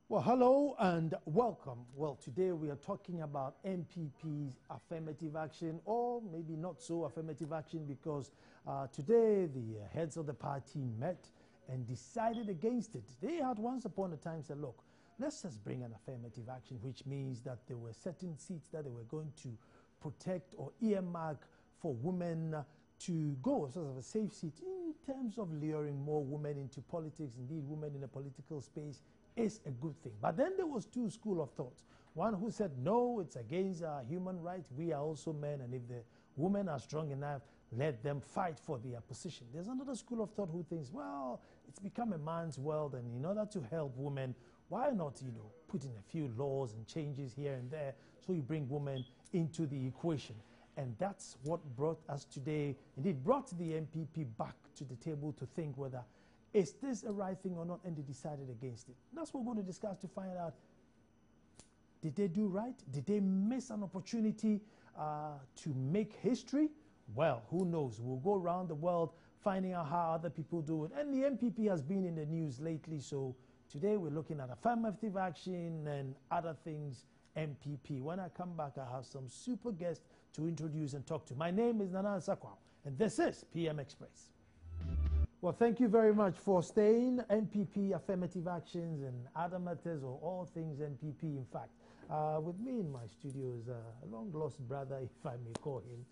Well, hello and welcome. Well, today we are talking about NPP's affirmative action, or maybe not so affirmative action, because today the heads of the party met and decided against it. They had once upon a time said, look, let's just bring an affirmative action, which means that there were certain seats that they were going to protect or earmark for women to go, sort of a safe seat in terms of luring more women into politics. Indeed, women in the political space is a good thing. But then there was two schools of thought. One who said, no, it's against our human rights. We are also men, and if the women are strong enough, let them fight for their position. There's another school of thought who thinks, well, it's become a man's world, and in order to help women, why not, put in a few laws and changes here and there so you bring women into the equation. And that's what brought us today, indeed brought the NPP back to the table to think whether is this a right thing or not, and they decided against it. That's what we're going to discuss to find out, did they do right? Did they miss an opportunity to make history? Well, who knows? We'll go around the world finding out how other people do it. And the NPP has been in the news lately, so today we're looking at affirmative action and other things NPP. When I come back, I have some super guests to introduce and talk to. My name is Nana Sakwa, and this is PM Express. Well, thank you very much for staying. NPP affirmative actions and other matters, or all things NPP, in fact. With me in my studio is a long-lost brother, if I may call him,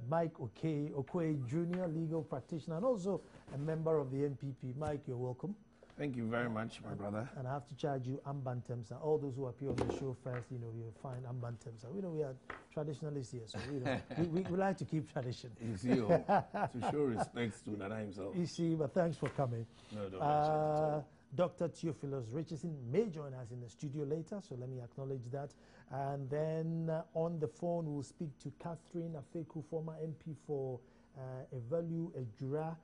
Mike Okwe Jr., legal practitioner, and also a member of the NPP. Mike, you're welcome. Thank you very much, my brother. And I have to charge you Ambantemsa. All those who appear on the show first, you'll find Ambantemsa. We are traditionalists here, so we like to keep tradition. You see, to show respect to Nana himself. You see, but thanks for coming. No, don't mention it at all. Dr. Theophilus Richardson may join us in the studio later, so let me acknowledge that. And then on the phone, we'll speak to Catherine Afeku, former MP for Evalu Ejura.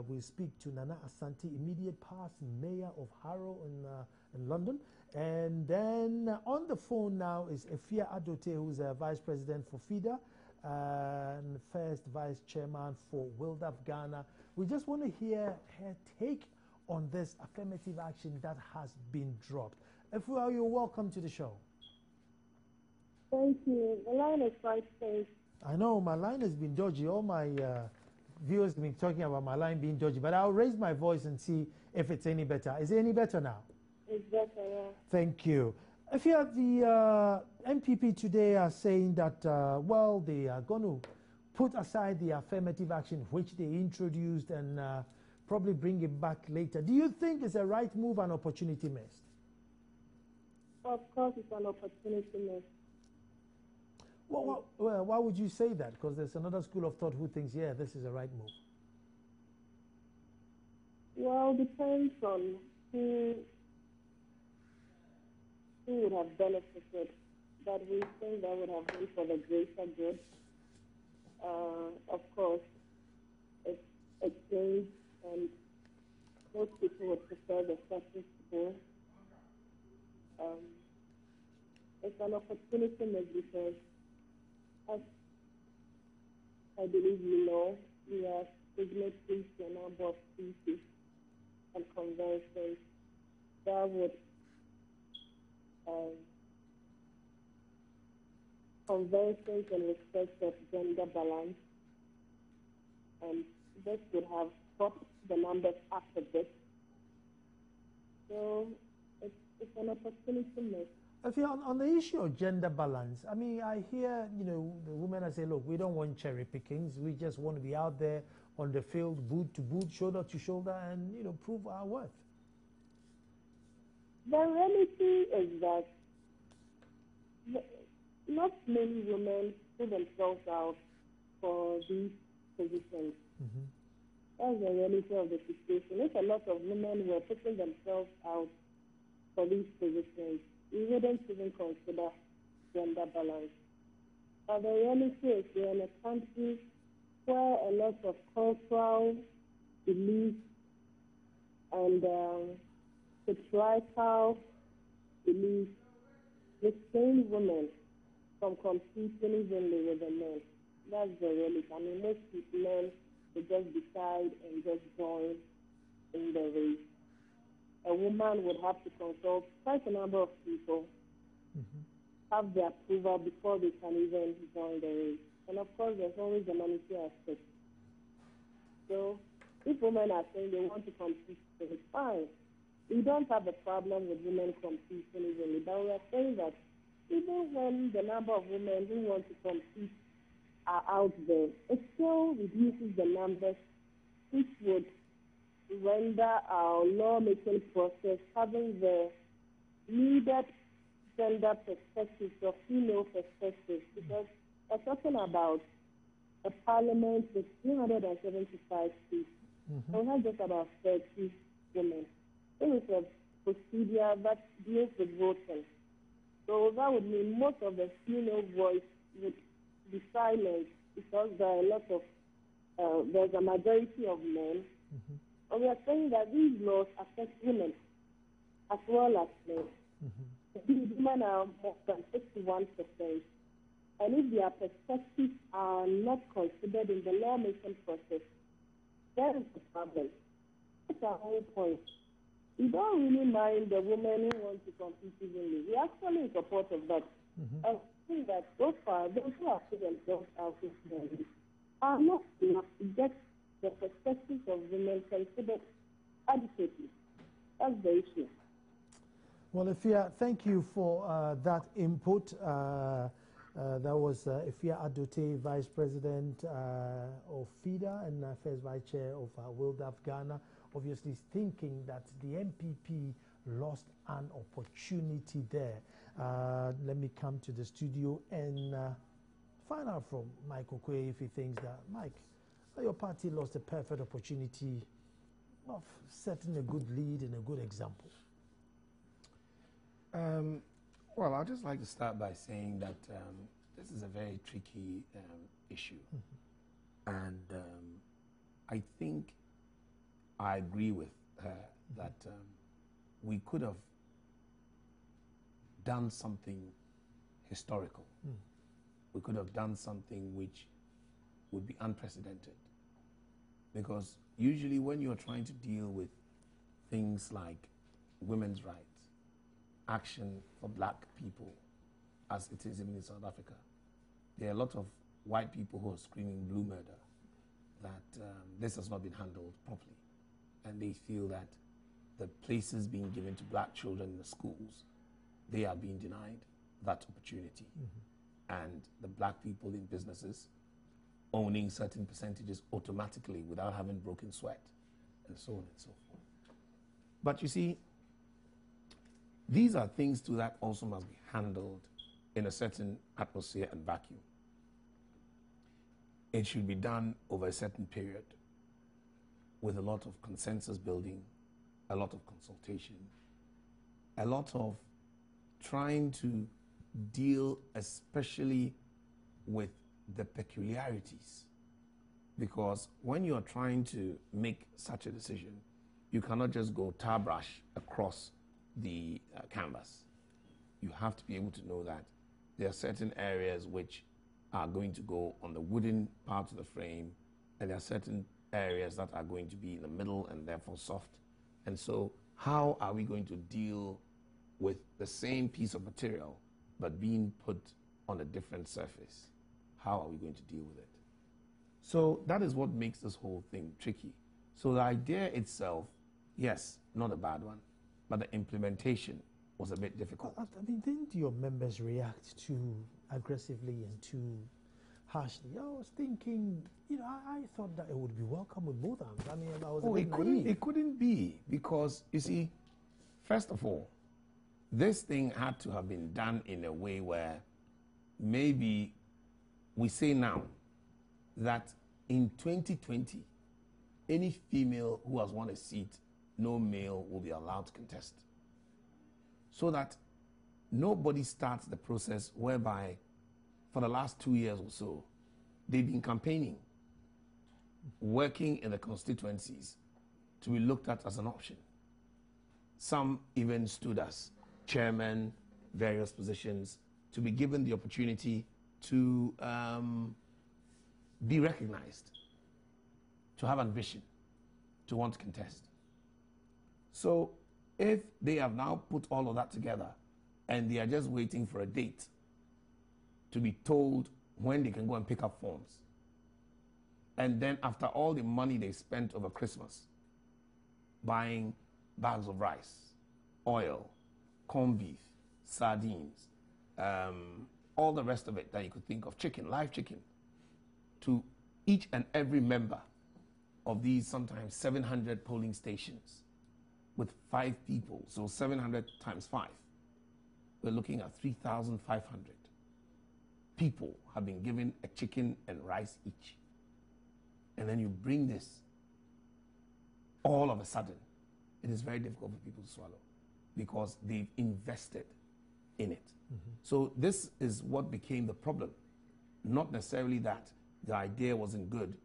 We'll speak to Nana Asante, immediate past mayor of Harrow in London. And then on the phone now is Efia Adote, who's a vice president for FIDA and first vice chairman for WILDAF Ghana. We just want to hear her take on this affirmative action that has been dropped. Efia, you're welcome to the show. Thank you. The line is quite safe. I know my line has been dodgy. All my viewers have been talking about my line being dodgy, but I'll raise my voice and see if it's any better. Is it any better now? It's better, yeah. Thank you. If you have the NPP today are saying that, well, they are going to put aside the affirmative action which they introduced and probably bring it back later. Do you think it's a right move, an opportunity missed? Of course, it's an opportunity missed. Well, why would you say that? Because there's another school of thought who thinks, yeah, this is a right move. Well, depends on who would have benefited. But we think that would have been for the greater good. Of course, it's changed, and most people would prefer the status quo. It's an opportunity missed because, as I believe you know, we are signatories to a number of treaties and conventions that would conventions in respect of gender balance, and this would have brought the numbers up a bit. So it's an opportunity missed. If you're on the issue of gender balance, I mean, I hear, the women are saying, look, we don't want cherry pickings. We just want to be out there on the field, boot to boot, shoulder to shoulder, and, prove our worth. The reality is that not many women put themselves out for these positions. Mm-hmm. That's the reality of the situation. If a lot of women were putting themselves out for these positions, we wouldn't even consider gender balance. But the reality is we're in a country where a lot of cultural beliefs and patriarchal beliefs restrain women from competing evenly with the men. That's the reality. I mean, most men will just decide and just join in the race. a woman would have to consult quite a number of people, have their approval before they can even join the race. And of course, there's always the monetary aspect. So if women are saying they want to compete, then it's fine. We don't have a problem with women competing evenly, but we are saying that even when the number of women who want to compete are out there, it still reduces the numbers, which would render our lawmaking process having the needed gender perspectives or female perspectives, because we're talking about a parliament with 375 seats, and we have just about 30 women. It is a procedure that deals with voting. So that would mean most of the female voice would be silent because there are a lot of, there's a majority of men. And we are saying that these laws affect women as well as men. These women are more than 61%. And if their perspectives are not considered in the lawmaking process, there is a problem. That's our whole point. We don't really mind the women who want to compete evenly. We are actually in support of that. I think that so far, those who have put themselves out evenly are not enough to get the perspectives of women considered adequately. That's the issue. Well, Ifia, thank you for that input. That was Ifia Adote, Vice President of FIDA and first Vice Chair of WILDAF Ghana, obviously thinking that the NPP lost an opportunity there. Let me come to the studio and find out from Mike Okoye if he thinks that, Mike, your party lost a perfect opportunity of setting a good lead and a good example. Well, I'd just like to start by saying that this is a very tricky issue. And I think I agree with her that we could have done something historical. We could have done something which would be unprecedented. Because usually when you're trying to deal with things like women's rights, action for black people, as it is even in South Africa, there are a lot of white people who are screaming blue murder, that this has not been handled properly. And they feel that the places being given to black children in the schools, they are being denied that opportunity. And the black people in businesses owning certain percentages automatically without having broken sweat, and so on and so forth. But you see, these are things too that also must be handled in a certain atmosphere and vacuum. It should be done over a certain period with a lot of consensus building, a lot of consultation, a lot of trying to deal especially with the peculiarities. Because when you're trying to make such a decision, you cannot just go tar brush across the canvas. You have to be able to know that there are certain areas which are going to go on the wooden part of the frame, and there are certain areas that are going to be in the middle and therefore soft. And so how are we going to deal with the same piece of material but being put on a different surface? How are we going to deal with it? So that is what makes this whole thing tricky. So the idea itself, yes, not a bad one, but the implementation was a bit difficult. I mean, didn't your members react too aggressively and too harshly? I was thinking, you know, I thought that it would be welcome with both arms. I mean, I was a bit naive. It couldn't be, because, you see, first of all, this thing had to have been done in a way where maybe we say now that in 2020, any female who has won a seat, no male will be allowed to contest. So that nobody starts the process whereby for the last 2 years or so, they've been campaigning, working in the constituencies to be looked at as an option. Some even stood as chairman, various positions, to be given the opportunity to be recognized, to have ambition, to want to contest. So If they have now put all of that together and they are just waiting for a date to be told when they can go and pick up forms, and then after all the money they spent over Christmas buying bags of rice, oil, corned beef, sardines, all the rest of it that you could think of, chicken, live chicken, to each and every member of these sometimes 700 polling stations with 5 people, so 700 times 5, we're looking at 3,500 people have been given a chicken and rice each. And then you bring this all of a sudden, it is very difficult for people to swallow because they've invested in it. Mm-hmm. So this is what became the problem. Not necessarily that the idea wasn't good,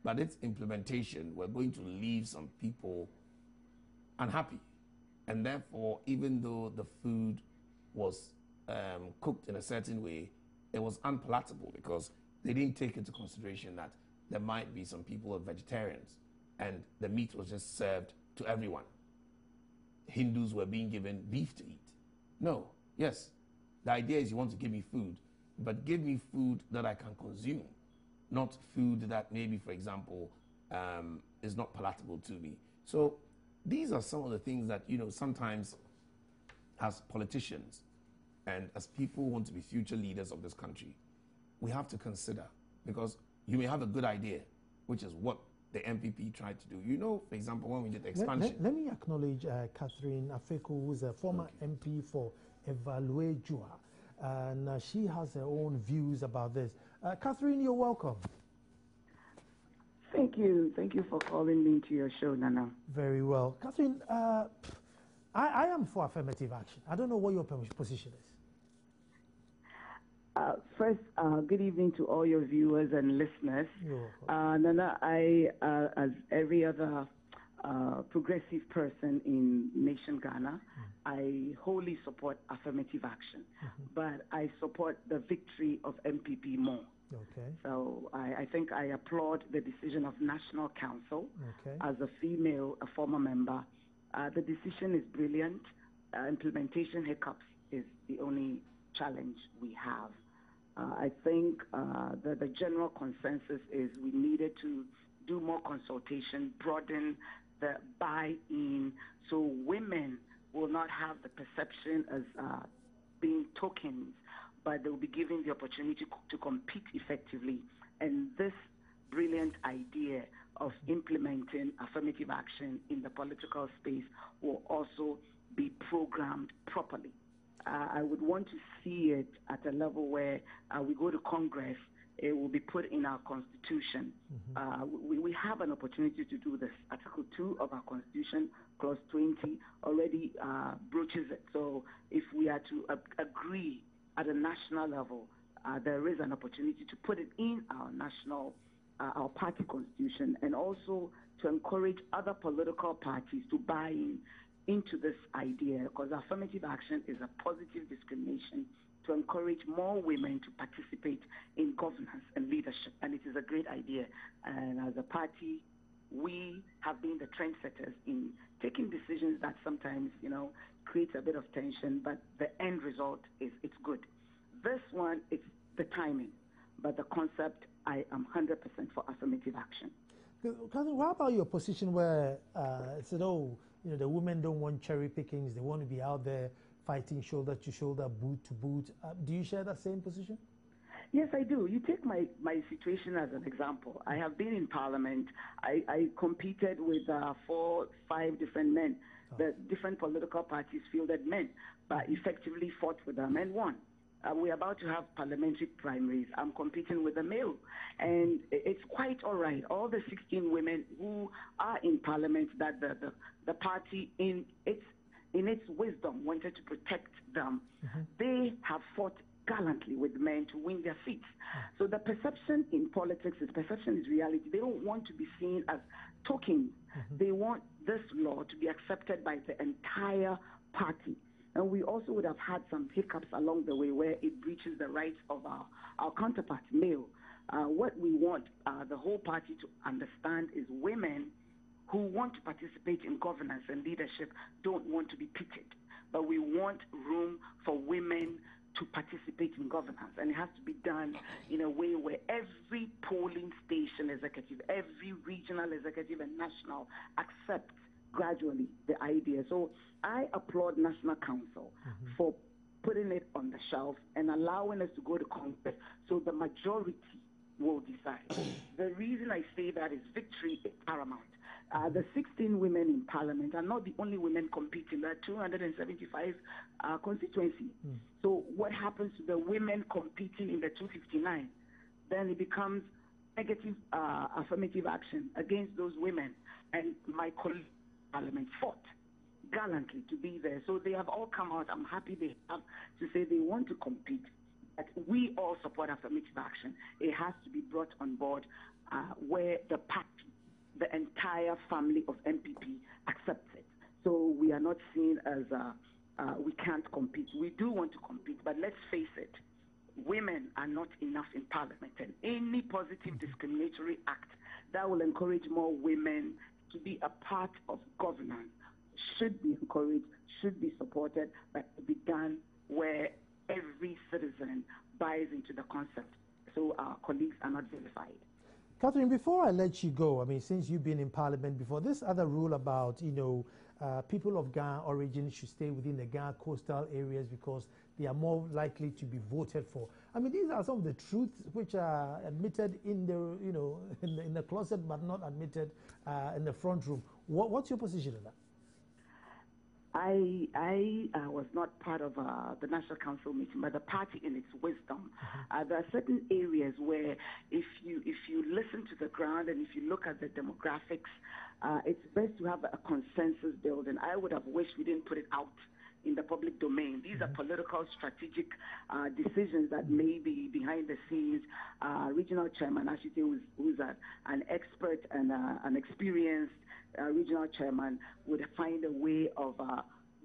but its implementation were going to leave some people unhappy. And therefore, even though the food was cooked in a certain way, it was unpalatable because they didn't take into consideration that there might be some people who are vegetarians and the meat was just served to everyone. Hindus were being given beef to eat. No, yes, the idea is you want to give me food, but give me food that I can consume, not food that maybe, for example, is not palatable to me. So these are some of the things that, sometimes as politicians and as people who want to be future leaders of this country, we have to consider, because you may have a good idea, which is what the NPP tried to do. For example, when we did the expansion. Let me acknowledge Catherine Afeko, who's a former MP for Evaluejua, and she has her own views about this. Catherine, you're welcome. Thank you. Thank you for calling me to your show, Nana. Very well. Catherine, I am for affirmative action. I don't know what your position is. First, good evening to all your viewers and listeners. Nana, I, as every other progressive person in nation Ghana, I wholly support affirmative action, but I support the victory of MPP more. Okay. So I think I applaud the decision of National Council. Okay. As a female, a former member. The decision is brilliant. Implementation hiccups is the only challenge we have. I think the general consensus is we needed to do more consultation, broaden the buy-in, so women will not have the perception as being tokens, but they will be given the opportunity to compete effectively. And this brilliant idea of implementing affirmative action in the political space will also be programmed properly. I would want to see it at a level where we go to Congress, it will be put in our Constitution. We have an opportunity to do this. Article 2 of our Constitution, Clause 20, already broaches it. So if we are to agree at a national level, there is an opportunity to put it in our national, our party constitution, and also to encourage other political parties to buy into this idea, because affirmative action is a positive discrimination to encourage more women to participate in governance and leadership, and it is a great idea. And as a party, we have been the trendsetters in taking decisions that sometimes, creates a bit of tension, but the end result is it's good. This one, it's the timing, but the concept, I am 100% for affirmative action. Catherine, what about your position where it said, the women don't want cherry pickings, they want to be out there fighting shoulder to shoulder, boot to boot. Do you share that same position? Yes, I do. You take my situation as an example. I have been in Parliament. I competed with 4, 5 different men. The different political parties fielded men, but effectively fought with them and won. We're about to have parliamentary primaries. I'm competing with a male, and it's quite all right. All the 16 women who are in Parliament that the party in its wisdom wanted to protect them, they have fought gallantly with men to win their seats. So the perception in politics is perception is reality. They don't want to be seen as tokens. They want this law to be accepted by the entire party. And we also would have had some hiccups along the way where it breaches the rights of our counterpart, male. What we want the whole party to understand is women who want to participate in governance and leadership don't want to be pitted. But we want room for women to participate in governance, and it has to be done in a way where every polling station executive, every regional executive and national accepts gradually the idea. So I applaud National Council for putting it on the shelf and allowing us to go to Congress so the majority will decide. The reason I say that is victory is paramount. The 16 women in Parliament are not the only women competing. There are 275 constituencies. So what happens to the women competing in the 259? Then it becomes negative affirmative action against those women. And my colleagues in Parliament fought gallantly to be there. So they have all come out. I'm happy they have to say they want to compete. But we all support affirmative action. It has to be brought on board where the party, the entire family of NPP accepts it. So we are not seen as we can't compete. We do want to compete, but let's face it, women are not enough in Parliament, and any positive discriminatory act that will encourage more women to be a part of governance should be encouraged, should be supported, but to be done where every citizen buys into the concept, so our colleagues are not vilified. Catherine, before I let you go, I mean, since you've been in Parliament before, this other rule about, people of Ghana origin should stay within the Ghana coastal areas because they are more likely to be voted for. I mean, these are some of the truths which are admitted in the, in the closet, but not admitted in the front room. What's your position on that? I was not part of the National Council meeting, but the party in its wisdom, there are certain areas where if you listen to the ground and if you look at the demographics, it's best to have a consensus build. And I would have wished we didn't put it out in the public domain. These are political, strategic decisions that may be behind the scenes. Regional chairman, Ashite, who's an expert and an experienced regional chairman, would find a way of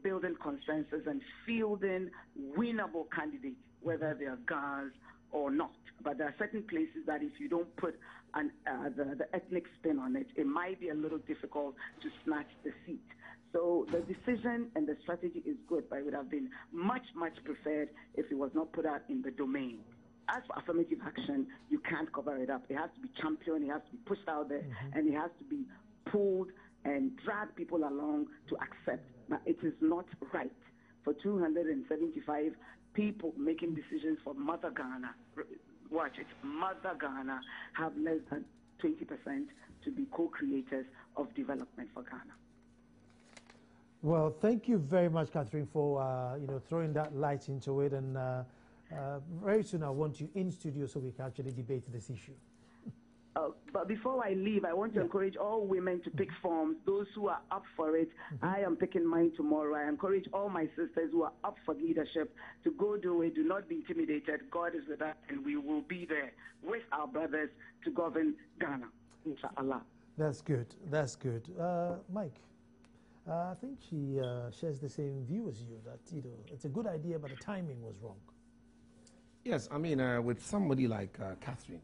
building consensus and fielding winnable candidates, whether they are GAs or not. But there are certain places that if you don't put the ethnic spin on it, it might be a little difficult to snatch the seat. So the decision and the strategy is good, but it would have been much, much preferred if it was not put out in the domain. As for affirmative action, you can't cover it up. It has to be championed, it has to be pushed out there, and it has to be pulled and drag people along to accept. But it is not right for 275 people making decisions for Mother Ghana. Watch it, Mother Ghana have less than 20% to be co-creators of development for Ghana. Well, thank you very much, Catherine, for throwing that light into it. And very soon I want you in studio so we can actually debate this issue. But before I leave, I want to encourage all women to pick forms, those who are up for it. I am picking mine tomorrow. I encourage all my sisters who are up for leadership to go do it. Do not be intimidated. God is with us, and we will be there with our brothers to govern Ghana. Inshallah. That's good. That's good. Mike, I think she shares the same view as you, that it's a good idea, but the timing was wrong. Yes, I mean, with somebody like Catherine,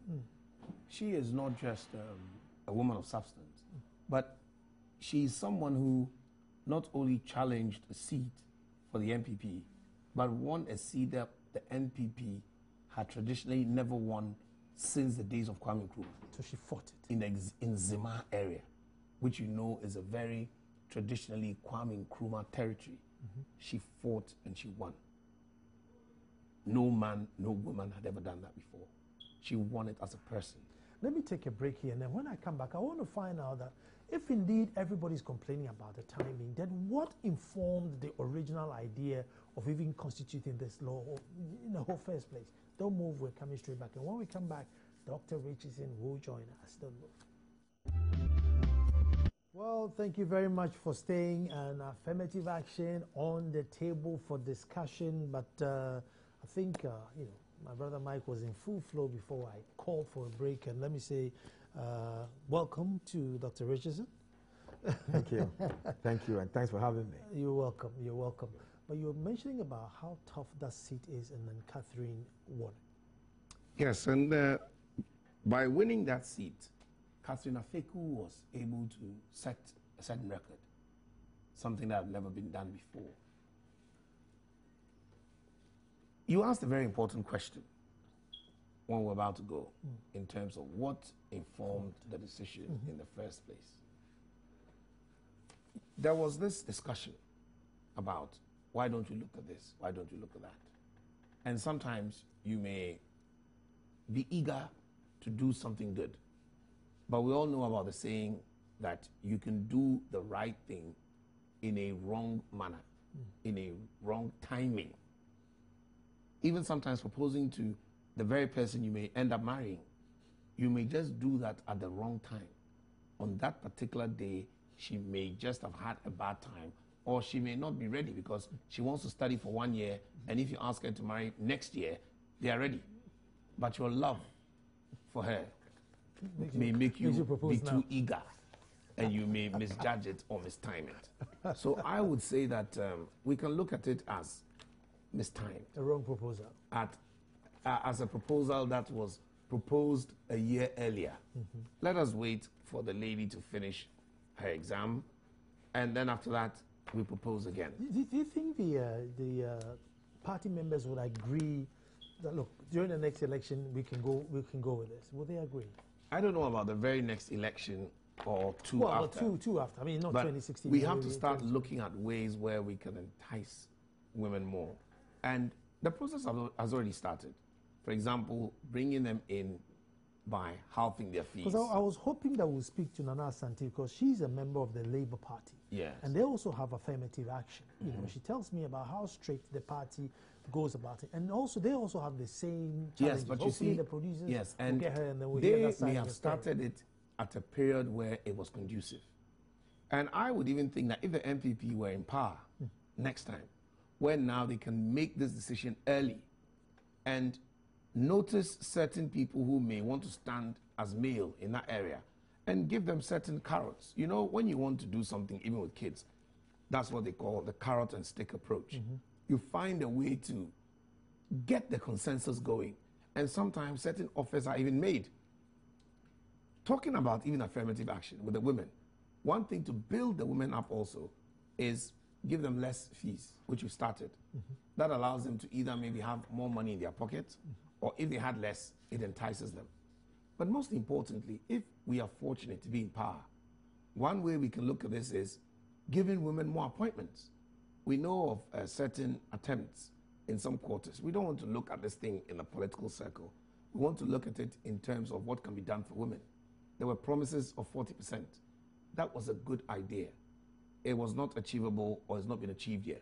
she is not just a woman of substance, but she's someone who not only challenged a seat for the NPP, but won a seat that the NPP had traditionally never won since the days of Kwame Nkrumah. So she fought it. In Zima area, which is a very traditionally Kwame Nkrumah territory. She fought and she won. No man, no woman had ever done that before. She won it as a person. Let me take a break here, and then when I come back, I want to find out that if indeed everybody's complaining about the timing, then what informed the original idea of even constituting this law in the whole first place? Don't move, we're coming straight back. And when we come back, Dr. Richardson will join us. Don't move. Well, thank you very much for staying, and affirmative action on the table for discussion. But I think, my brother Mike was in full flow before I called for a break. And let me say, welcome to Dr. Richardson. Thank you. Thank you, and thanks for having me. You're welcome. You're welcome. But you were mentioning about how tough that seat is, and then Catherine won. Yes, and by winning that seat, Catherine Afeku was able to set a certain record, something that had never been done before. You asked a very important question when we're about to go in terms of what informed the decision in the first place. There was this discussion about why don't you look at this, why don't you look at that? And sometimes you may be eager to do something good, but we all know about the saying that you can do the right thing in a wrong manner, in a wrong timing. Even sometimes proposing to the very person you may end up marrying, you may just do that at the wrong time. On that particular day, she may just have had a bad time, or she may not be ready because she wants to study for 1 year, and if you ask her to marry next year, they are ready. But your love for her may make you be too eager, and you may misjudge it or mistime it. So I would say that we can look at it as mistimed. A wrong proposal. As a proposal that was proposed a year earlier. Let us wait for the lady to finish her exam, and then after that, we propose again. Do you think the party members would agree that, look, during the next election we can go with this? Will they agree? I don't know about the very next election or two after. Well, two after. I mean, not but 2016. We have to start looking at ways where we can entice women more. And the process has already started. For example, bringing them in by halving their fees. Because I was hoping that we'll speak to Nana Asante because she's a member of the Labour Party. Yes. And they also have affirmative action. You know, she tells me about how strict the party goes about it. And also, they also have the same challenges. Yes, but hopefully you see, the producers yes, will and get her and then we'll they get that may have started it at a period where it was conducive. And I would even think that if the NPP were in power next time, where now they can make this decision early and notice certain people who may want to stand as male in that area and give them certain carrots. You know, when you want to do something, even with kids, that's what they call the carrot and stick approach. You find a way to get the consensus going, and sometimes certain offers are even made. Talking about even affirmative action with the women, one thing to build the women up also is give them less fees, which we started. That allows them to either maybe have more money in their pocket, or if they had less, it entices them. But most importantly, if we are fortunate to be in power, one way we can look at this is giving women more appointments. We know of certain attempts in some quarters. We don't want to look at this thing in a political circle. We want to look at it in terms of what can be done for women. There were promises of 40%. That was a good idea. It was not achievable or has not been achieved yet.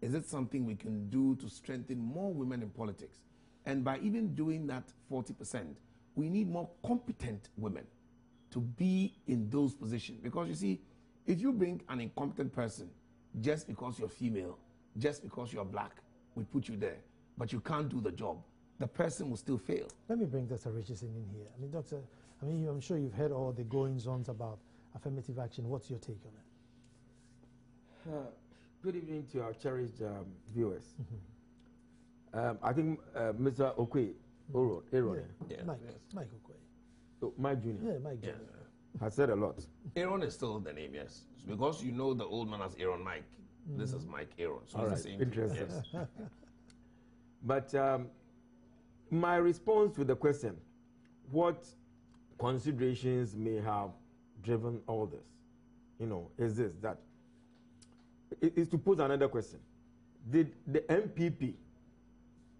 Is it something we can do to strengthen more women in politics? And by even doing that 40%, we need more competent women to be in those positions. Because you see, if you bring an incompetent person just because you're female, just because you're black, we put you there, but you can't do the job, the person will still fail. Let me bring Dr. Richardson in here. I mean, Doctor, I'm sure you've heard all the goings-ons about affirmative action. What's your take on it? Good evening to our cherished viewers. I think Mr. Okwe, Aaron, Mike Okwe. So Mike Jr. Yeah, Mike Jr. has said a lot. Aaron is still the name, yes. Because you know the old man as Aaron Mike. This is Mike Aaron. So it's the same. Interesting. Yes. But my response to the question, what considerations may have driven all this, is this, that is to pose another question. Did the NPP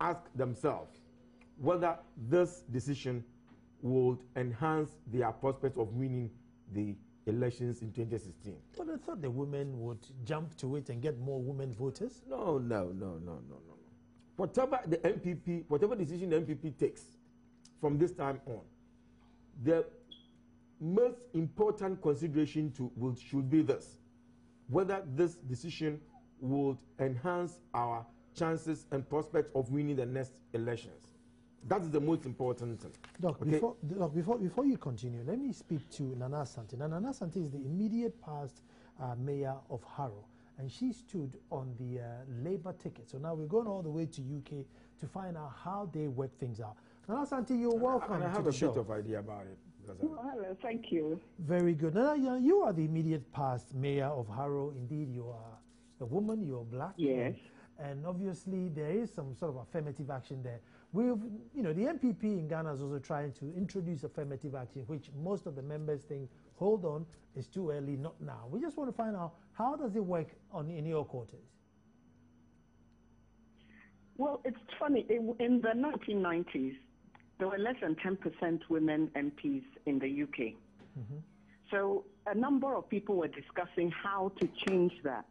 ask themselves whether this decision would enhance their prospects of winning the elections in 2016? But I thought the women would jump to it and get more women voters. No. Whatever the NPP, whatever decision the NPP takes from this time on, the most important consideration should be this: whether this decision would enhance our chances and prospects of winning the next elections. That is the most important thing. Doc, okay? before you continue, let me speak to Nana Asante. Nana Asante is the immediate past mayor of Harrow, and she stood on the Labour ticket. So now we're going all the way to UK to find out how they work things out. Nana Asante, you're welcome and I have to the a show. bit of idea about it. Hello, thank you. Very good. Now, you are the immediate past mayor of Harrow. Indeed, you are a woman, you're black. Yes. And obviously, there is some sort of affirmative action there. We've, the NPP in Ghana is also trying to introduce affirmative action, which most of the members think, hold on, it's too early, not now. We just want to find out, how does it work in your quarters? Well, it's funny. In the 1990s, there were less than 10% women MPs in the UK. Mm-hmm. So a number of people were discussing how to change that.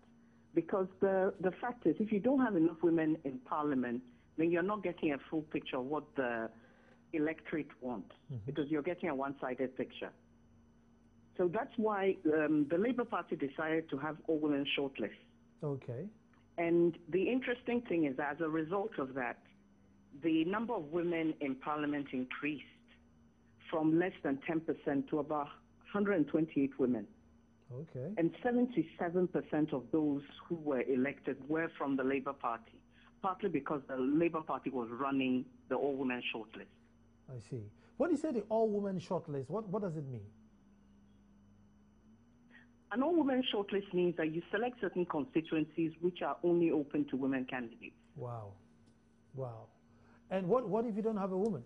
Because the fact is, if you don't have enough women in parliament, then you're not getting a full picture of what the electorate wants, because you're getting a one-sided picture. So that's why the Labour Party decided to have all women shortlists. Okay. And the interesting thing is that as a result of that, the number of women in parliament increased from less than 10% to about 128 women. Okay. And 77% of those who were elected were from the Labour Party, partly because the Labour Party was running the all-women shortlist. I see. When you say the all-women shortlist, what does it mean? An all-women shortlist means that you select certain constituencies which are only open to women candidates. Wow. Wow. And what if you don't have a woman?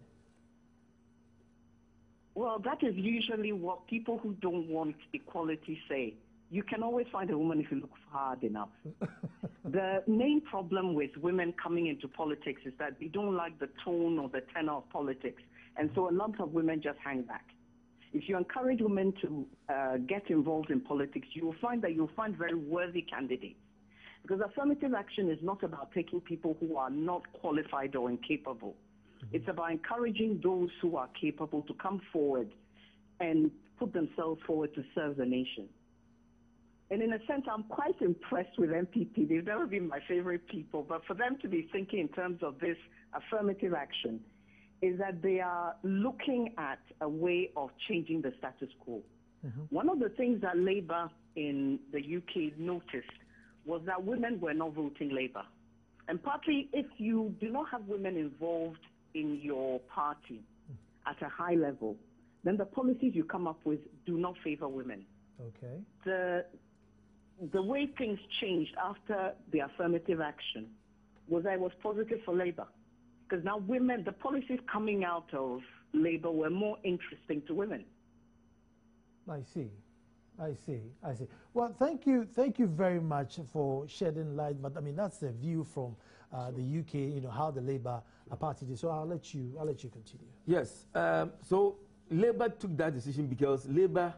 Well, that is usually what people who don't want equality say. You can always find a woman if you look hard enough. The main problem with women coming into politics is that they don't like the tone or the tenor of politics. And so a lot of women just hang back. If you encourage women to get involved in politics, you will find that you'll find very worthy candidates. Because affirmative action is not about taking people who are not qualified or incapable. It's about encouraging those who are capable to come forward and put themselves forward to serve the nation. And in a sense, I'm quite impressed with NPP. They've never been my favorite people, but for them to be thinking in terms of this affirmative action is that they are looking at a way of changing the status quo. One of the things that Labour in the UK noticed was that women were not voting Labour. And partly, if you do not have women involved in your party at a high level, then the policies you come up with do not favor women. Okay. The way things changed after the affirmative action was that it was positive for Labour. Because now women, the policies coming out of Labour were more interesting to women. I see. Well, thank you very much for shedding light. But I mean, that's the view from the UK. How the Labour Party did. So I'll let you continue. Yes. So Labour took that decision because Labour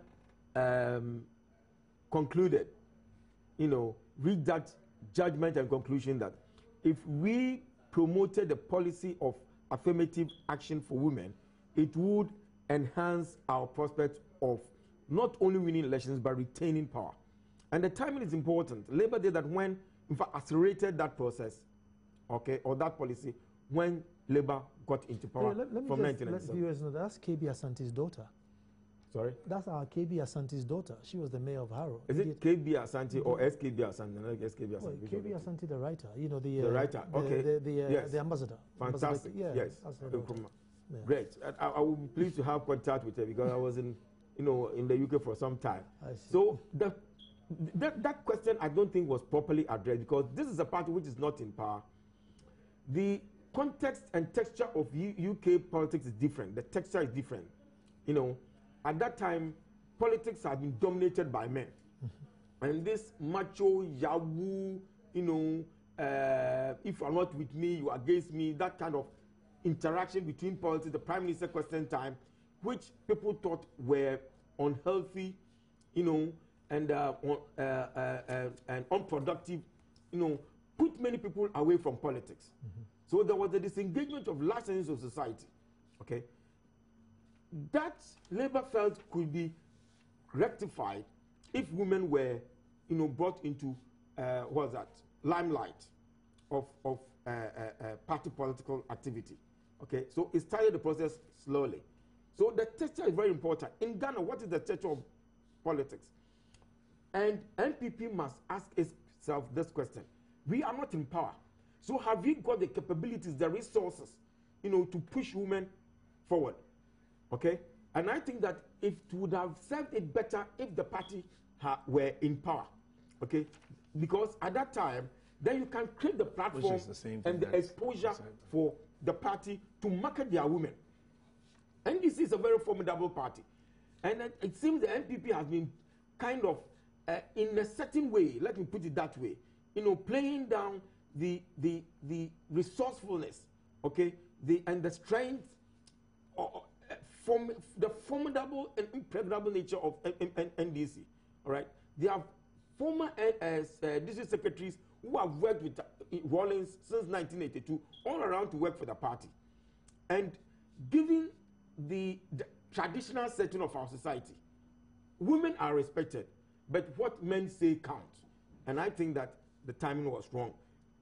concluded, reached that judgment and conclusion that if we promoted the policy of affirmative action for women, it would enhance our prospect of not only winning elections but retaining power. And the timing is important. Labour did that when, in fact, accelerated that process, okay, or that policy when Labour got into power from 1997. Let viewers know that's KB Asante's daughter. Sorry? That's our KB Asante's daughter. She was the mayor of Harrow. Is it KB Asante or SKB Asante? No, SKB Asante. Well, KB Asante, the writer. The writer. Okay. Yes. The ambassador. Fantastic. Yes. Great. I will be pleased to have contact with her because I was in the UK for some time. I see. So that question I don't think was properly addressed because this is a party which is not in power. The context and texture of UK politics is different. The texture is different. At that time, politics had been dominated by men. And this macho, yahoo, if you are not with me, you are against me, that kind of interaction between politics, the Prime Minister question time, which people thought were unhealthy, and unproductive, put many people away from politics. So there was a disengagement of large segments of society, okay? That Labour felt could be rectified if women were, brought into limelight of party political activity. Okay, so it started the process slowly. So the texture is very important. In Ghana, what is the texture of politics? And NPP must ask itself this question. We are not in power. So have we got the capabilities, the resources, to push women forward? Okay? And I think that it would have served it better if the party were in power, okay? Because at that time, then you can create the platform and the exposure for the party to market their women. NDC is a very formidable party. And it seems the NPP has been kind of, in a certain way, let me put it that way, playing down the resourcefulness, okay, and the strength, from the formidable and impregnable nature of NDC, all right? They have former district secretaries who have worked with Rawlings since 1982, all around to work for the party. And given the traditional setting of our society, women are respected, but what men say counts. And I think that the timing was wrong.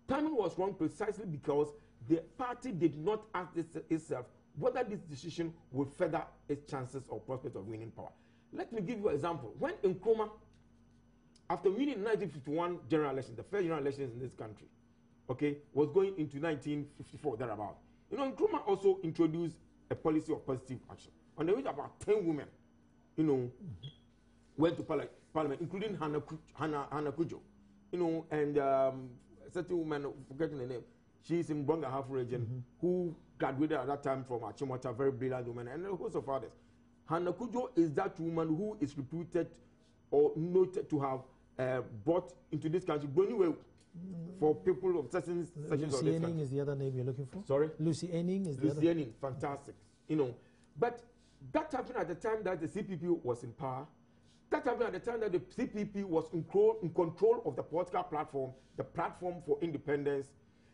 Timing was wrong precisely because the party did not ask itself whether this decision would further its chances or prospects of winning power. Let me give you an example. When Nkrumah, after winning 1951 general election, the first general elections in this country, okay, was going into 1954, thereabout. Nkrumah also introduced a policy of positive action. On the which about 10 women, went to parliament, including Hannah Kujo, and a certain woman, forgetting the name, she's in Brongahaf region, who graduated at that time from Achimota, very brilliant woman, and a host of others. Hannah Kujo is that woman who is reputed or noted to have brought into this country for people of certain sections of this country. Lucy Enning is the other name you're looking for? Sorry? Lucy Enning is the other. Lucy Enning, fantastic. But that happened at the time that the CPP was in power. That happened at the time that the CPP was in control of the political platform, the platform for independence.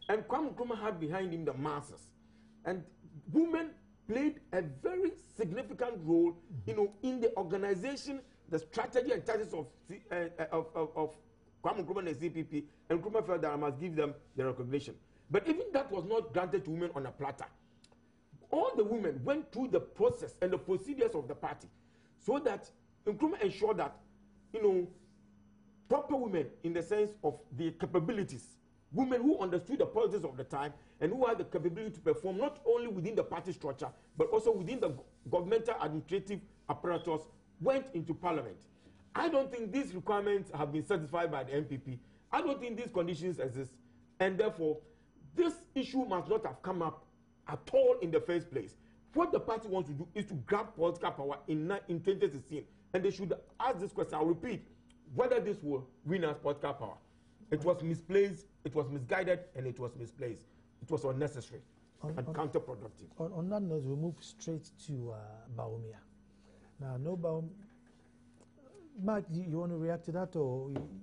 And Kwame Nkrumah had behind him the masses. And women played a very significant role, in the organization, the strategy and tactics of Kwame Nkrumah and the CPP. And Nkrumah felt that I must give them the recognition. But even that was not granted to women on a platter. All the women went through the process and the procedures of the party, so that Nkrumah ensured that, proper women in the sense of the capabilities, women who understood the politics of the time and who had the capability to perform not only within the party structure, but also within the governmental administrative apparatus, went into parliament. I don't think these requirements have been satisfied by the NPP. I don't think these conditions exist. And therefore, this issue must not have come up at all in the first place. What the party wants to do is to grab political power in 2016. And they should ask this question, I'll repeat, whether this will win us political power. It was misplaced, it was misguided, and it was misplaced. It was unnecessary and counterproductive. On that note, we'll move straight to Bawumia. Now, no Bawumia. Mark, you want to react to that?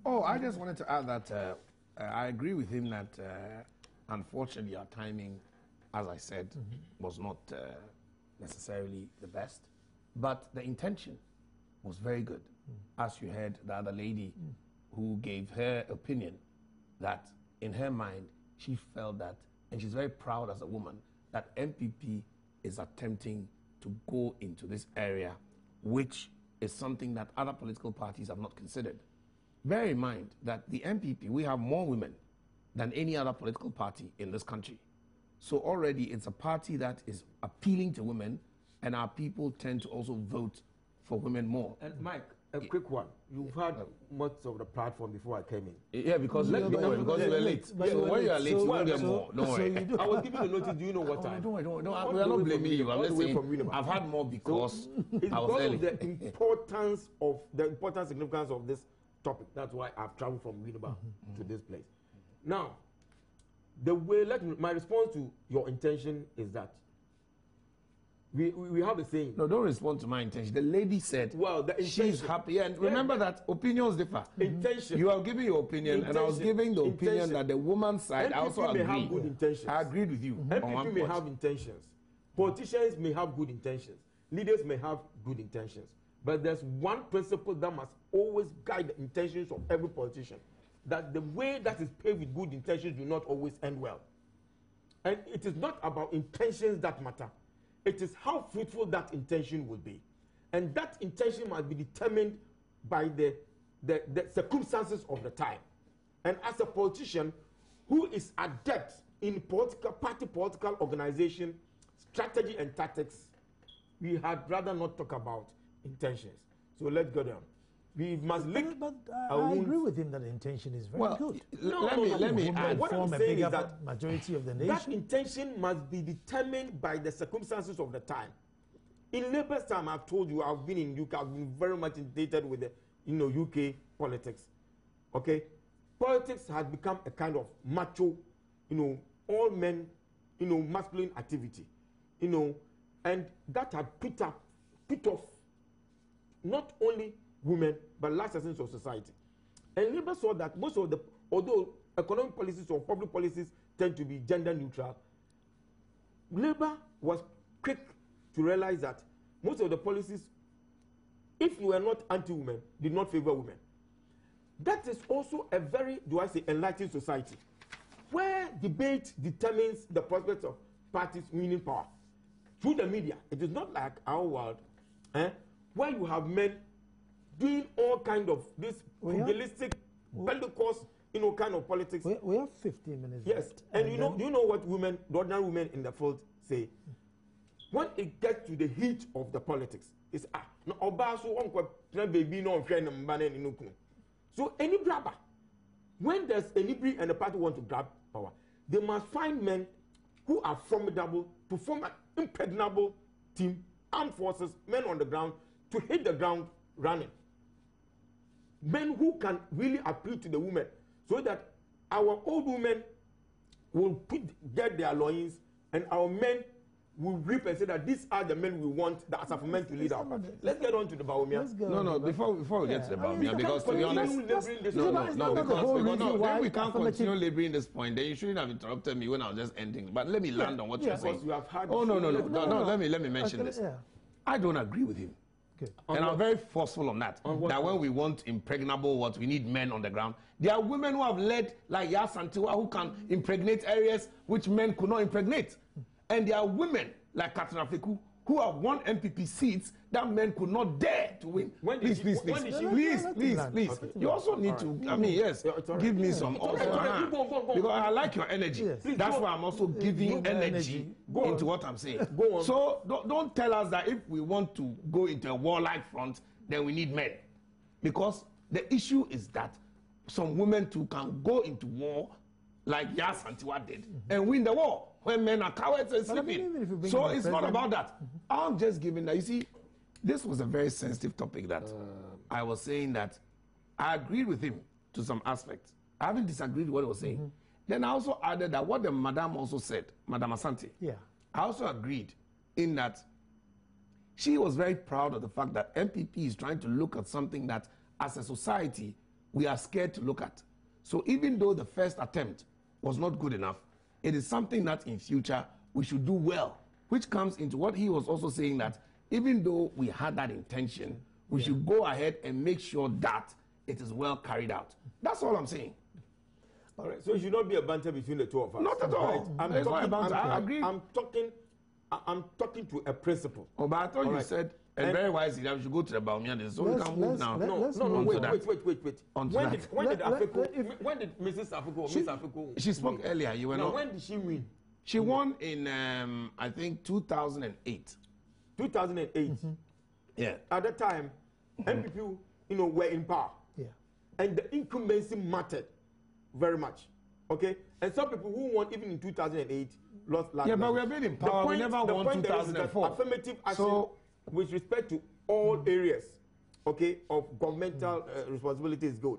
I just wanted to add that I agree with him that unfortunately our timing, as I said, was not necessarily the best. But the intention was very good. As you heard the other lady who gave her opinion that in her mind, she felt that, and she's very proud as a woman, that NPP is attempting to go into this area, which is something that other political parties have not considered. Bear in mind that the NPP, we have more women than any other political party in this country. So already it's a party that is appealing to women, and our people tend to also vote for women more. And Mike, a quick one. You've had much of the platform before I came in. Yeah, because you were late. So when you are late, you will get more. Don't worry. I was giving you a notice. Do you know what time? No, we are not blaming you. I'm just saying I've had more because I was early. It's because of the important significance of this topic. That's why I've traveled from Winneba to this place. Now, my response to your intention is that we have a saying. No, don't respond to my intention. The lady said, well, the she's happy. And remember that opinions differ. Intention. You are giving your opinion, and I was giving the opinion that the woman's side NPP also agreed. Have good intentions. I agreed with you. NPP may have intentions. Politicians may have good intentions. Leaders may have good intentions. But there's one principle that must always guide the intentions of every politician. That the way that is paved with good intentions will not always end well. And it is not about intentions that matter. It is how fruitful that intention will be. And that intention must be determined by the circumstances of the time. And as a politician who is adept in political organization, strategy and tactics, we had rather not talk about intentions. So let's go down. We must lick. But I agree with him that the intention is very good. Let me add. What I'm form a saying bigger is that majority of the nation. that intention must be determined by the circumstances of the time. In Labour's time, I've told you, I've been in UK, I've been very much inundated with the UK politics. Okay? Politics has become a kind of macho, all men, masculine activity. And that had put off not only women, but large essence of society. And Labour saw that most of although economic policies or public policies tend to be gender neutral, Labour was quick to realize that most of the policies, if you were not anti-women, did not favor women. That is also a very, enlightened society, where debate determines the prospects of parties winning power. Through the media, it is not like our world, where you have men doing all kind of this pugilistic, bellicose, kind of politics. We have 15 minutes. Yes, and you know what women, the ordinary women in the field say? When it gets to the heat of the politics, it's baby no friend. So any grabber, when there's anybody and the party want to grab power, they must find men who are formidable to form an impregnable team, armed forces, men on the ground to hit the ground running. Men who can really appeal to the women so that our old women will get their loins and our men will reap and say that these are the men we want that as men to lead our party. Let's get on to the Baumia. No, before we get to the Baumia, because to be honest, because we can't continue laboring this point. Then you shouldn't have interrupted me when I was just ending. But let me land on what you're saying. You have had no. Let me mention this. I don't agree with him. Okay. And I'm very forceful on that. That when we want impregnable, we need men on the ground. There are women who have led, like Yas Antiwa, who can impregnate areas which men could not impregnate. And there are women like Katrina Feku who have won NPP seats that men could not dare to win. Please. Okay. You also need to, give me some also. Because I like your energy. Yes. That's why I'm also giving energy into what I'm saying. Go on. So don't tell us that if we want to go into a warlike front, then we need men. Because the issue is that some women too can go into war like Yas Antiwa did and win the war when men are cowards and sleeping. So it's not about that. I'm just giving that. You see, this was a very sensitive topic that I was saying that I agreed with him to some aspects. I haven't disagreed with what he was saying. Then I also added that what the madam also said, Madam Asante. Yeah. I also agreed in that she was very proud of the fact that NPP is trying to look at something that as a society we are scared to look at. So even though the first attempt was not good enough, it is something that in future we should do well, which comes into what he was also saying that even though we had that intention, we should go ahead and make sure that it is well carried out. That's all I'm saying. All right, so it should not be a banter between the two of us. Not at all. I agree. I'm talking to a principle. Oh, but I thought you said, and very wisely, that we should go to the Baumia, so we can move now. No, wait. When did Mrs. Afiko? She spoke earlier. You were not. When did she win? She won in, I think, 2008. 2008. Yeah. At that time, NPP, were in power. Yeah. And the incumbency mattered very much. Okay. And some people who won even in 2008 lost last. Yeah, but we have been in power. We never won 2004. Affirmative action with respect to all areas, okay, of governmental responsibility is good.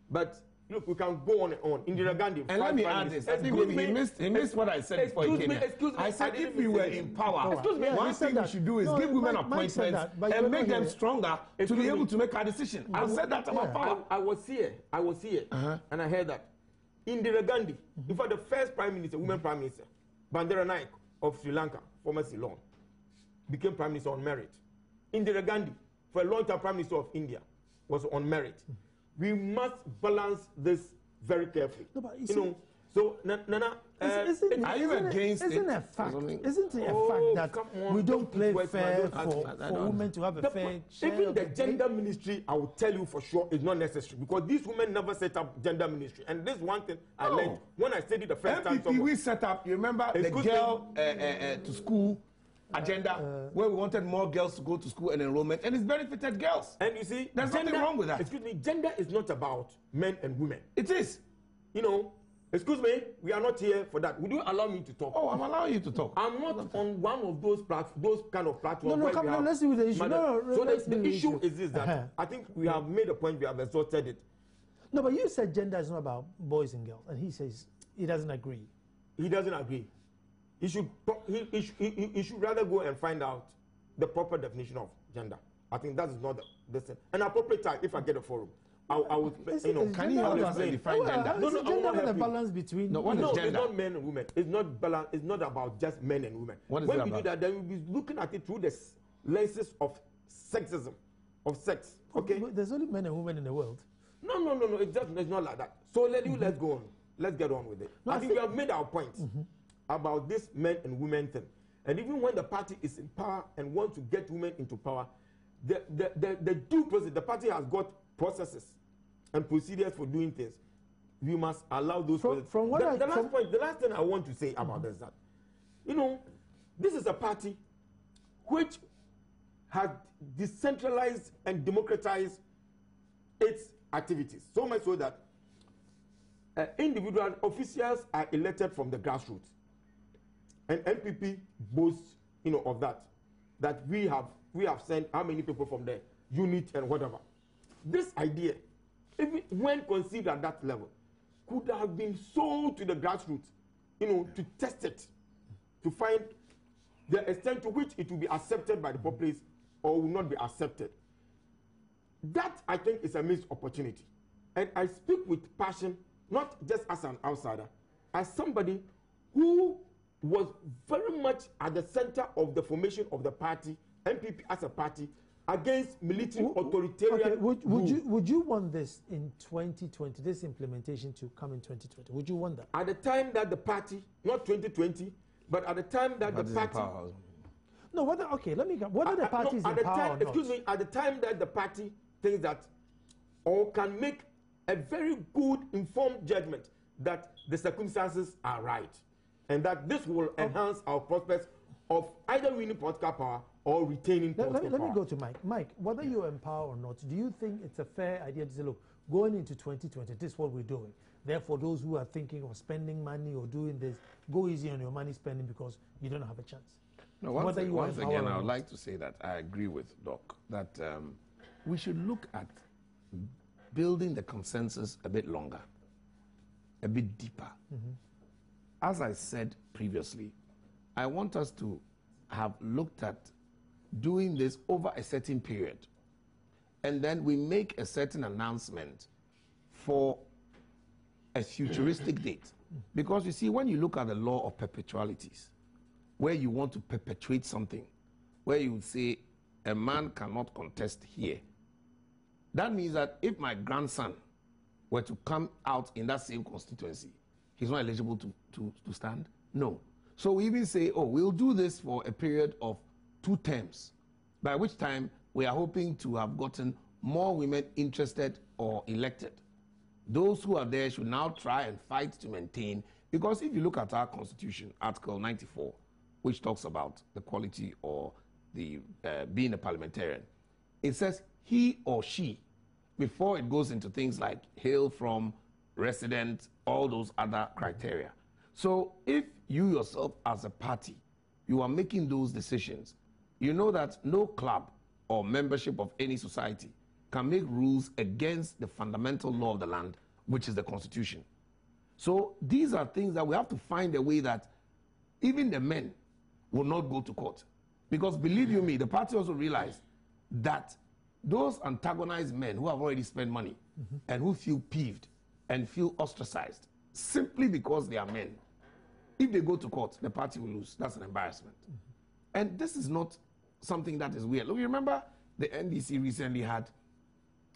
But look, we can go on and on. Indira Gandhi. And let me add this. I think he missed what I said before he came here. I said if we were in power, one thing we should do is give women appointments and make them stronger to be able to make a decision. I said that about power. I was here, and I heard that. Indira Gandhi, in fact, the first prime minister, women prime minister, Bandara Naik of Sri Lanka, former Ceylon, became prime minister on merit. Indira Gandhi, for a long time prime minister of India, was on merit. We must balance this very carefully. No, but so Nana, are you against it? Isn't it a fact? Isn't it a fact that we don't play fair for women to have a fair share? Even the gender ministry, I will tell you for sure, is not necessary because these women never set up gender ministry. And this one thing I learned when I studied the first time. We set up. You remember the girl to school agenda where we wanted more girls to go to school and enrollment, and it's benefited girls. And you see, there's nothing wrong with that. Excuse me, gender is not about men and women. It is. You know, excuse me, we are not here for that. Would you allow me to talk? Oh, I'm allowing you to talk. I'm not on one of those kind of platforms. No, come on, let's do the issue. So the issue is this, that I think we have made a point, we have exhausted it. No, but you said gender is not about boys and girls, and he says he doesn't agree. He doesn't agree. He should rather go and find out the proper definition of gender. I think that is not the thing. An appropriate time, if I get a forum, I would, you know, can you help us define gender? No, gender with a balance between. No, what is gender? It's not men and women. It's not balance. It's not about just men and women. What is when it we about? do that, then we'll be looking at it through the lenses of sexism, of sex. Okay. There's only men and women in the world. No. It's not like that. So let's go on. Let's get on with it. No, I think we have made our point about this men and women thing. And even when the party is in power and wants to get women into power, the due process, the party has got processes and procedures for doing things. We must allow those. From what the last thing I want to say about this is that, you know, this is a party which has decentralized and democratized its activities, so much so that individual officials are elected from the grassroots, and NPP boasts, you know, of that we have sent how many people from the unit and whatever. This idea, even when conceived at that level, could have been sold to the grassroots, you know, to test it, to find the extent to which it will be accepted by the populace or will not be accepted. That, I think, is a missed opportunity. And I speak with passion, not just as an outsider, as somebody who was very much at the center of the formation of the party, NPP as a party, against military authoritarian. Okay. Would you want this in 2020, this implementation to come in 2020? Would you want that? At the time that the party, not 2020, but at the time that the party. No, whether the party is in power or not. Excuse me, at the time that the party thinks that, or can make a very good informed judgment that the circumstances are right, and that this will enhance our prospects of either winning political power or retaining political power. Let me go to Mike. Mike, whether you're in power or not, do you think it's a fair idea to say, look, going into 2020, this is what we're doing. Therefore, those who are thinking of spending money or doing this, go easy on your money spending because you don't have a chance. No, once again, I would like to say that I agree with Doc that we should look at building the consensus a bit longer, a bit deeper. As I said previously, I want us to have looked at doing this over a certain period, and then we make a certain announcement for a futuristic date. Because you see, when you look at the law of perpetualities, where you want to perpetuate something, where you would say a man cannot contest here, that means that if my grandson were to come out in that same constituency, he's not eligible to stand? No. So we even say, oh, we'll do this for a period of 2 terms, by which time we are hoping to have gotten more women interested or elected. Those who are there should now try and fight to maintain, because if you look at our constitution, Article 94, which talks about the quality or the being a parliamentarian, it says he or she, before it goes into things like hail from, resident, all those other criteria. So if you yourself as a party, you are making those decisions, you know that no club or membership of any society can make rules against the fundamental law of the land, which is the Constitution. So these are things that we have to find a way that even the men will not go to court. Because believe you me, the party also realized that those antagonized men who have already spent money and who feel peeved and feel ostracized simply because they are men, if they go to court, the party will lose. That's an embarrassment. And this is not something that is weird. Look, you remember the NDC recently had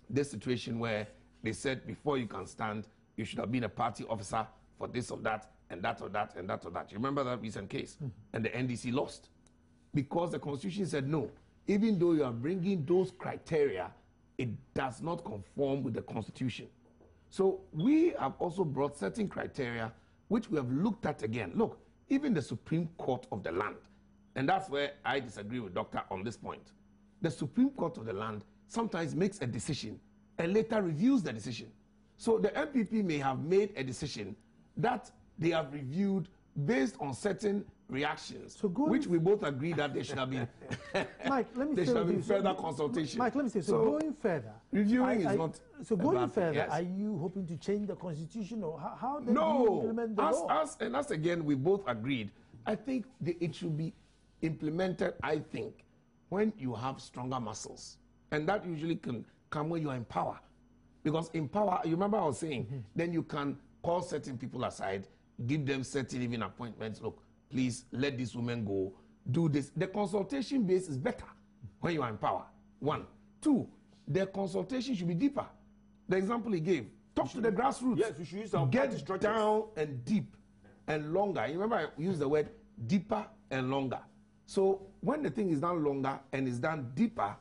this situation where they said before you can stand, you should have been a party officer for this or that, and that or that, and that or that. You remember that recent case? And the NDC lost because the Constitution said no. Even though you are bringing those criteria, it does not conform with the Constitution. So we have also brought certain criteria which we have looked at again. Look, even the Supreme Court of the land and that's where I disagree with Doctor on this point. The Supreme Court of the land sometimes makes a decision and later reviews the decision. So the NPP may have made a decision that they have reviewed based on certain reactions, so which we both agree that there should have been Mike, let me there should have been further consultation. Mike, let me say, so going further, reviewing is not so going further, yes. Are you hoping to change the constitution, or how do you implement the law? And as again we both agreed, I think it should be implemented, I think, when you have stronger muscles, and that usually can come when you are in power, because in power, you remember I was saying, then you can call certain people aside, give them certain even appointments. Look, please let these women go, do this. The consultation base is better when you are in power. 1. 2, the consultation should be deeper. The example he gave, talk to the grassroots. Yes, we should use our get down and deep and longer. You remember I used the word deeper and longer. So when the thing is done longer and is done deeper,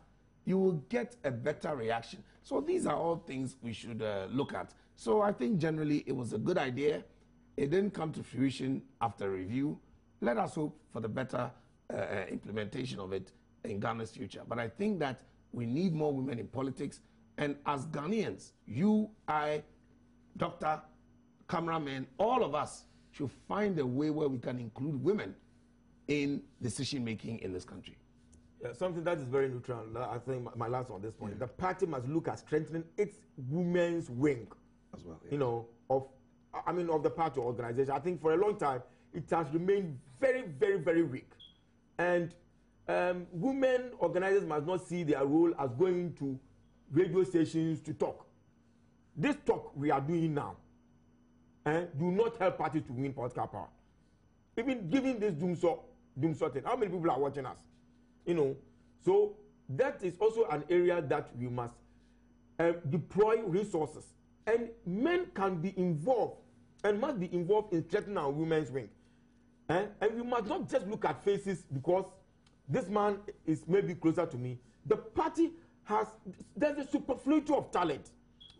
you will get a better reaction. So these are all things we should look at. So I think generally it was a good idea. It didn't come to fruition after review. Let us hope for the better implementation of it in Ghana's future. But I think that we need more women in politics. And as Ghanaians, you, I, Doctor, cameraman, all of us should find a way where we can include women in decision-making in this country. Yeah, something that is very neutral. I think my last on this point. Yeah. The party must look at strengthening its women's wing as well. Yeah. You know, of the party organization. I think for a long time it has remained very, very, very weak. And women organizers must not see their role as going to radio stations to talk. This talk we are doing now do not help parties to win political power. Even giving this doom sorting, how many people are watching us? You know, so that is also an area that we must deploy resources, and men can be involved and must be involved in strengthening our women's wing. And we must not just look at faces because this man is maybe closer to me. The party there's a superfluity of talent.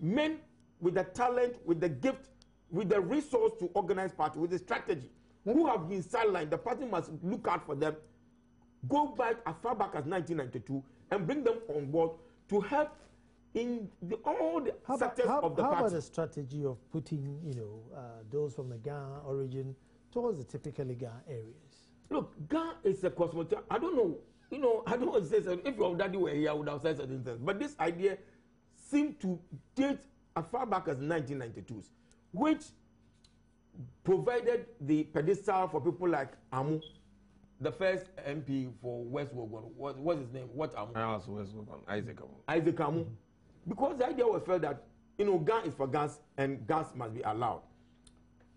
Men with the talent, with the gift, with the resource to organize party, with the strategy, who have been sidelined. The party must look out for them, go back as far back as 1992 and bring them on board to help in all the sectors of the party. How about the strategy of putting, those from the Ghana origin towards the typically Ghana areas? Look, Ghana is a cosmopolitan. I don't know. I don't want to say something. If your daddy were here, I would have said certain things. But this idea seemed to date as far back as 1992, which provided the pedestal for people like Amu, the first MP for West Wogon. What's his name? What Amu? West Wogon. Isaac Amu. Isaac Amu. Because the idea was felt that gas is for gas and gas must be allowed.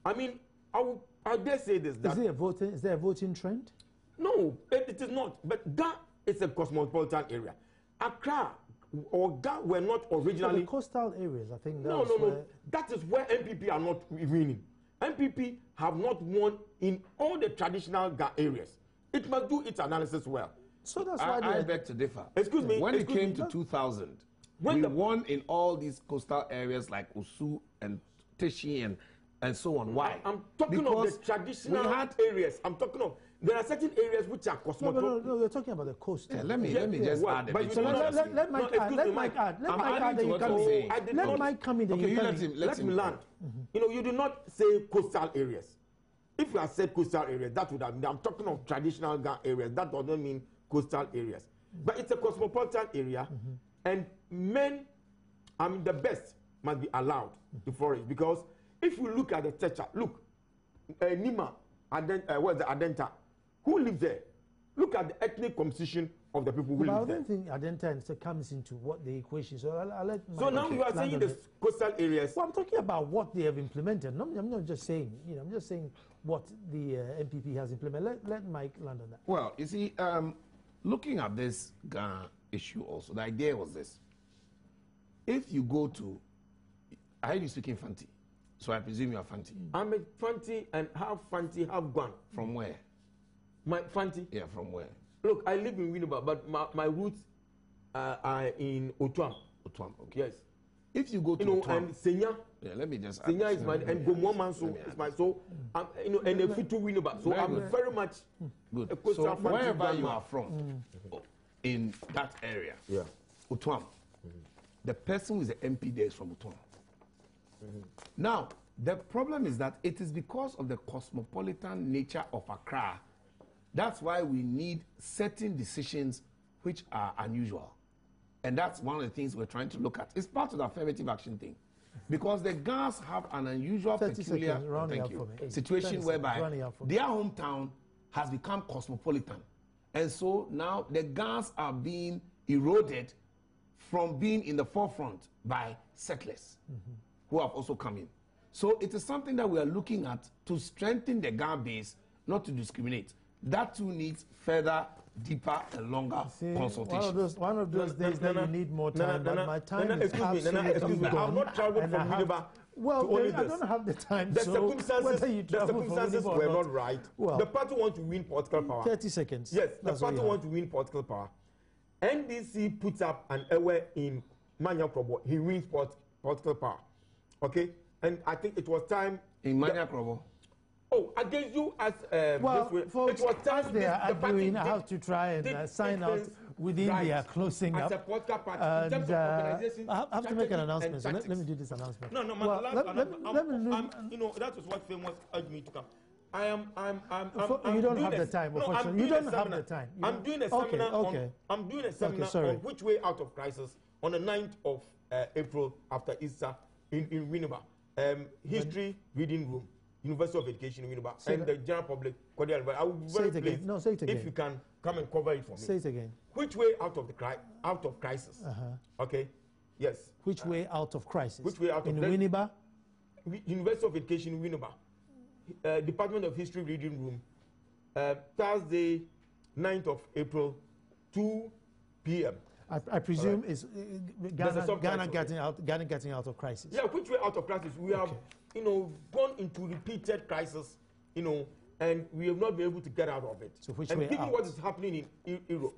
I mean, I dare say this. That is there a voting trend? No, it is not. But Ghana is a cosmopolitan area. Accra or Ghana were not originally. The coastal areas, I think. No. That is where NPP are not winning. NPP have not won in all the traditional Ghana areas. It must do its analysis well. So that's why I beg to differ. Excuse me. When it came to 2000, we won in all these coastal areas like Usu and Teshi and so on. Why? I'm talking of the traditional areas. I'm talking of. There are certain areas which are cosmopolitan. No, we're talking about the coast. Yeah, let me just add a bit. Let Mike add. Let Mike come in. Let me land. You do not say coastal areas. If you have said coastal areas, that would have been. I'm talking of traditional Ghana areas. That doesn't mean coastal areas. But it's a cosmopolitan area, and men, the best must be allowed to flourish. Because if you look at the texture, look, Nima, what's the Adenta? Who lives there? Look at the ethnic composition of the people who live there. I don't think Adenta comes into what the equation. So I'll let. So now you are saying the coastal areas. Well, I'm talking about what they have implemented. No, I'm not just saying. I'm just saying what the NPP has implemented. Let Mike land on that. Well, you see, looking at this Ghana issue also, the idea was this: if you go to, I heard you speaking Fanti, so I presume you are Fanti. I'm a Fanti and half Fanti, half Gwan. From where? My Fanti? Yeah, from where? Look, I live in Winneba, but my roots are in Otuam. Otuam, okay. Yes. If you go to and Senya. Yeah, let me just. Senya is mine, and Gomoman so is mine. So, and a Fitu Winneba. So I'm very much good. So wherever you are from, in that area, Utuam, the person who is the MP there is from Utuam. Now, the problem is that it is because of the cosmopolitan nature of Accra. That's why we need certain decisions which are unusual. And that's one of the things we're trying to look at. It's part of the affirmative action thing. Because the Gans have an unusual, peculiar situation whereby their hometown has become cosmopolitan. And so now the Gans are being eroded from being in the forefront by settlers who have also come in. So it is something that we are looking at to strengthen the Gan base, not to discriminate. That too needs further, deeper and longer consultation. One of those days that you need more time, but my time is absolutely gone. I've not traveled from Winneba. Well, I don't have the time, the so circumstances were not right. Well, the party wants to win political power. 30 seconds. Yes, the party wants to win political power. NDC puts up an error in Manya Krobo. He wins political power. Okay? And I think it was time... In Manya Krobo? Oh, against you as well, this way. Folks, it was time as they are arguing, I have to try and sign out within their closing up. And I have to make an announcement. So let me do this announcement. No, well, let me you know, that was what Famous urged me to come. You don't have the time, unfortunately. You don't have the time. I'm doing a seminar I'm doing a seminar on which way out of crisis on the 9th of April after Easter in Winneba. History reading room. University of Education in Winneba, and the general public cordial. But I would be very pleased if you can come and cover it for me. Say it again. Which way out of crisis? Okay. Yes. Which way out of crisis? Which way out in Winneba? University of Education in Winneba. Department of History reading room. Thursday, 9th of April, 2 p.m. I presume is Ghana getting out of crisis. Yeah, which way out of crisis? We have, gone into repeated crisis, and we have not been able to get out of it. So which way given out? what is happening in Europe,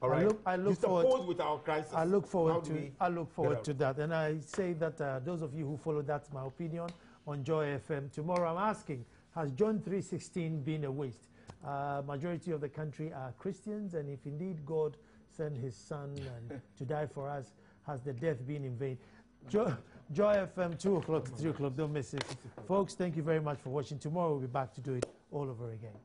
all right. I look forward with our crisis. I look forward to that, and I say that those of you who follow, that's my opinion on Joy FM. Tomorrow, I'm asking: has John 3:16 been a waste? Majority of the country are Christians, and if indeed God sent His Son and to die for us, has the death been in vain? Joy FM, 2 o'clock to 3 o'clock. Don't miss it. Folks, thank you very much for watching. Tomorrow we'll be back to do it all over again.